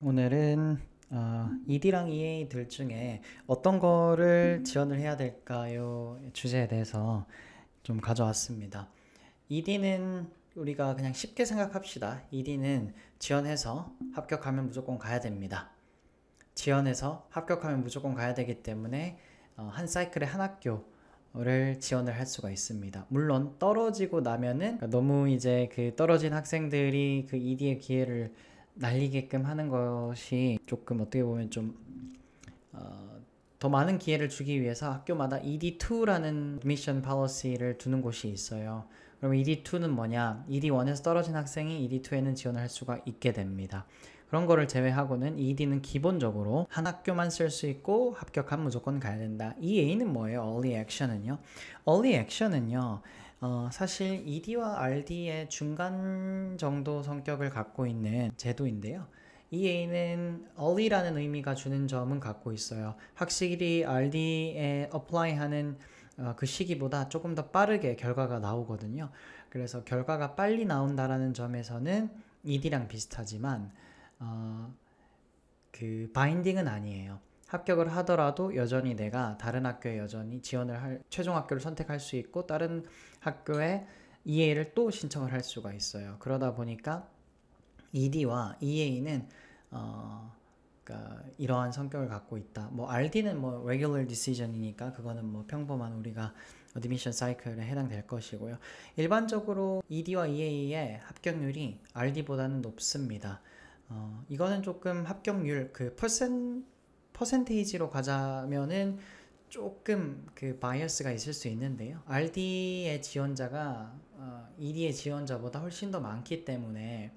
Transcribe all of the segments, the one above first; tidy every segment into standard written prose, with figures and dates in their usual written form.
오늘은 ED랑 EA 둘 중에 어떤 거를 지원을 해야 될까요? 주제에 대해서 좀 가져왔습니다. ED는 우리가 그냥 쉽게 생각합시다. ED는 지원해서 합격하면 무조건 가야 됩니다. 지원해서 합격하면 무조건 가야 되기 때문에 한 사이클에 한 학교를 지원을 할 수가 있습니다. 물론 떨어지고 나면은 너무 이제 그 떨어진 학생들이 그 ED의 기회를 날리게끔 하는 것이 조금 어떻게 보면 좀 더 많은 기회를 주기 위해서 학교마다 ED2라는 미션 policy를 두는 곳이 있어요. 그러면 ED2는 뭐냐? ED1에서 떨어진 학생이 ED2에는 지원을 할 수가 있게 됩니다. 그런 거를 제외하고는 ED는 기본적으로 한 학교만 쓸 수 있고 합격하면 무조건 가야 된다. EA는 뭐예요? Early Action은요? Early Action은요. 사실 ED와 RD의 중간 정도 성격을 갖고 있는 제도인데요. EA는 early라는 의미가 주는 점은 갖고 있어요. 확실히 RD에 apply하는 그 시기보다 조금 더 빠르게 결과가 나오거든요. 그래서 결과가 빨리 나온다라는 점에서는 ED랑 비슷하지만 그 바인딩은 아니에요. 합격을 하더라도 여전히 내가 다른 학교에 여전히 최종 학교를 선택할 수 있고 다른 학교에 EA를 또 신청을 할 수가 있어요. 그러다 보니까 ED와 EA는 그러니까 이러한 성격을 갖고 있다. 뭐 RD는 뭐 regular decision이니까 그거는 뭐 평범한 우리가 admission cycle에 해당될 것이고요. 일반적으로 ED와 EA의 합격률이 RD보다는 높습니다. 이거는 조금 합격률 퍼센테이지로 가자면은 조금 그 바이어스가 있을 수 있는데요. RD의 지원자가 ED의 지원자보다 훨씬 더 많기 때문에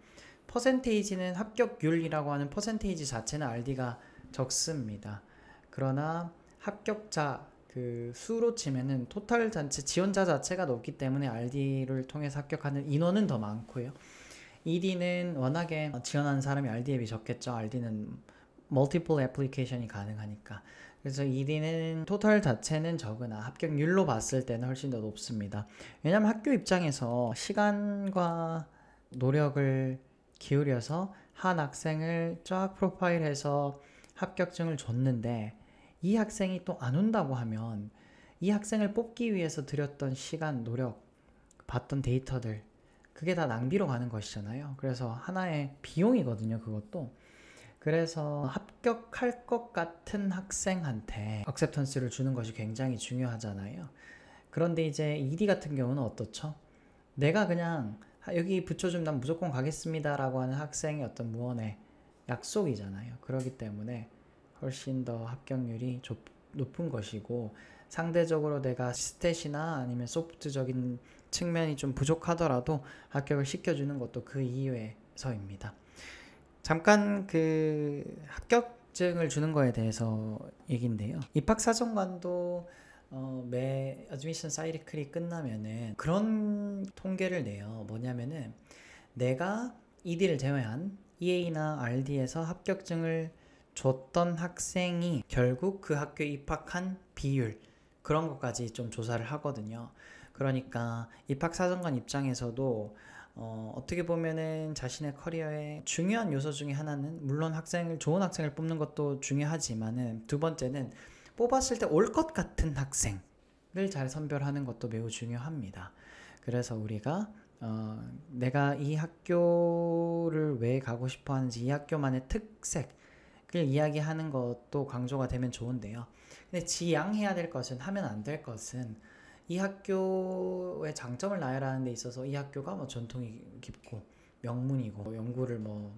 퍼센테이지는 합격률이라고 하는 퍼센테이지 자체는 RD가 적습니다. 그러나 합격자 그 수로 치면은 토탈 전체 지원자 자체가 높기 때문에 RD를 통해서 합격하는 인원은 더 많고요. ED는 워낙에 지원하는 사람이 RD에 비해 적겠죠. RD는 멀티플 애플리케이션이 가능하니까. 그래서 ED는 토탈 자체는 적으나 합격률로 봤을 때는 훨씬 더 높습니다. 왜냐하면 학교 입장에서 시간과 노력을 기울여서 한 학생을 쫙 프로파일해서 합격증을 줬는데 이 학생이 또 안 온다고 하면 이 학생을 뽑기 위해서 들였던 시간, 노력, 봤던 데이터들 그게 다 낭비로 가는 것이잖아요. 그래서 하나의 비용이거든요, 그것도. 그래서 합격할 것 같은 학생한테 액셉턴스를 주는 것이 굉장히 중요하잖아요. 그런데 이제 ED 같은 경우는 어떻죠? 내가 그냥 여기 붙여주면 난 무조건 가겠습니다 라고 하는 학생의 어떤 무언의 약속이잖아요. 그렇기 때문에 훨씬 더 합격률이 높은 것이고 상대적으로 내가 스탯이나 아니면 소프트적인 측면이 좀 부족하더라도 합격을 시켜주는 것도 그 이유에서입니다. 잠깐 그 합격증을 주는 거에 대해서 얘기인데요. 입학사정관도 매 어드미션 사이클이 끝나면은 그런 통계를 내요. 뭐냐면은 내가 ED를 제외한 EA나 RD에서 합격증을 줬던 학생이 결국 그 학교에 입학한 비율 그런 것까지 좀 조사를 하거든요. 그러니까 입학사정관 입장에서도 어떻게 보면은 자신의 커리어의 중요한 요소 중에 하나는 물론 좋은 학생을 뽑는 것도 중요하지만은 두 번째는 뽑았을 때 올 것 같은 학생을 잘 선별하는 것도 매우 중요합니다. 그래서 우리가 내가 이 학교를 왜 가고 싶어 하는지 이 학교만의 특색을 이야기하는 것도 강조가 되면 좋은데요. 근데 지양해야 될 것은 하면 안 될 것은 이 학교의 장점을 나열하는 데 있어서 이 학교가 뭐 전통이 깊고 명문이고 연구를 뭐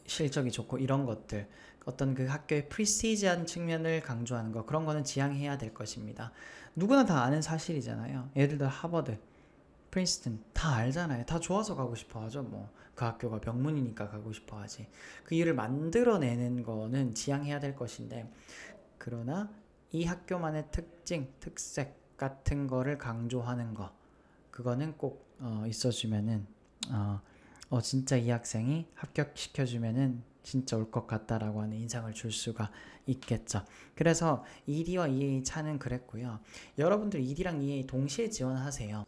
실적이 좋고 이런 것들 어떤 그 학교의 프리스티지한 측면을 강조하는 거 그런 거는 지향해야 될 것입니다. 누구나 다 아는 사실이잖아요. 예를 들어 하버드, 프린스턴 다 알잖아요. 다 좋아서 가고 싶어 하죠. 뭐 그 학교가 명문이니까 가고 싶어 하지. 그 이유를 만들어내는 거는 지향해야 될 것인데 그러나 이 학교만의 특징, 특색 같은 거를 강조하는 거 그거는 꼭 있어주면은 진짜 이 학생이 합격시켜주면은 진짜 올 것 같다라고 하는 인상을 줄 수가 있겠죠. 그래서 ED와 EA 차는 그랬고요. 여러분들 ED랑 EA 동시에 지원하세요.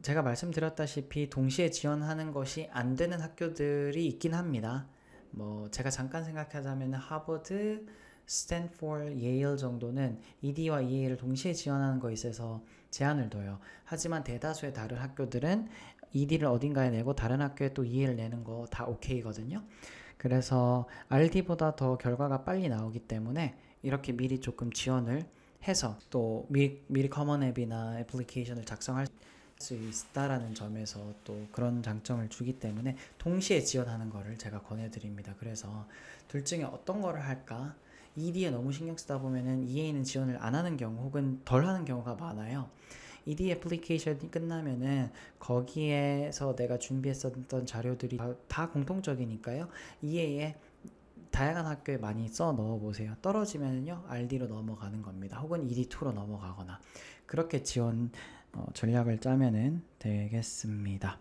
제가 말씀드렸다시피 동시에 지원하는 것이 안 되는 학교들이 있긴 합니다. 뭐 제가 잠깐 생각하자면 하버드, 스탠포드, 예일 정도는 ED와 EA를 동시에 지원하는 거에 있어서 제한을 둬요. 하지만 대다수의 다른 학교들은 ED를 어딘가에 내고 다른 학교에 또 EA를 내는 거 다 오케이거든요. 그래서 RD보다 더 결과가 빨리 나오기 때문에 이렇게 미리 조금 지원을 해서 또 미리 커먼 앱이나 애플리케이션을 작성할 수 있다라는 점에서 또 그런 장점을 주기 때문에 동시에 지원하는 거를 제가 권해드립니다. 그래서 둘 중에 어떤 거를 할까? ED에 너무 신경 쓰다 보면은 EA는 지원을 안 하는 경우 혹은 덜 하는 경우가 많아요. ED 애플리케이션이 끝나면은 거기에서 내가 준비했었던 자료들이 다 공통적이니까요. EA에 다양한 학교에 많이 써 넣어 보세요. 떨어지면요 RD로 넘어가는 겁니다. 혹은 ED2로 넘어가거나 그렇게 지원 전략을 짜면은 되겠습니다.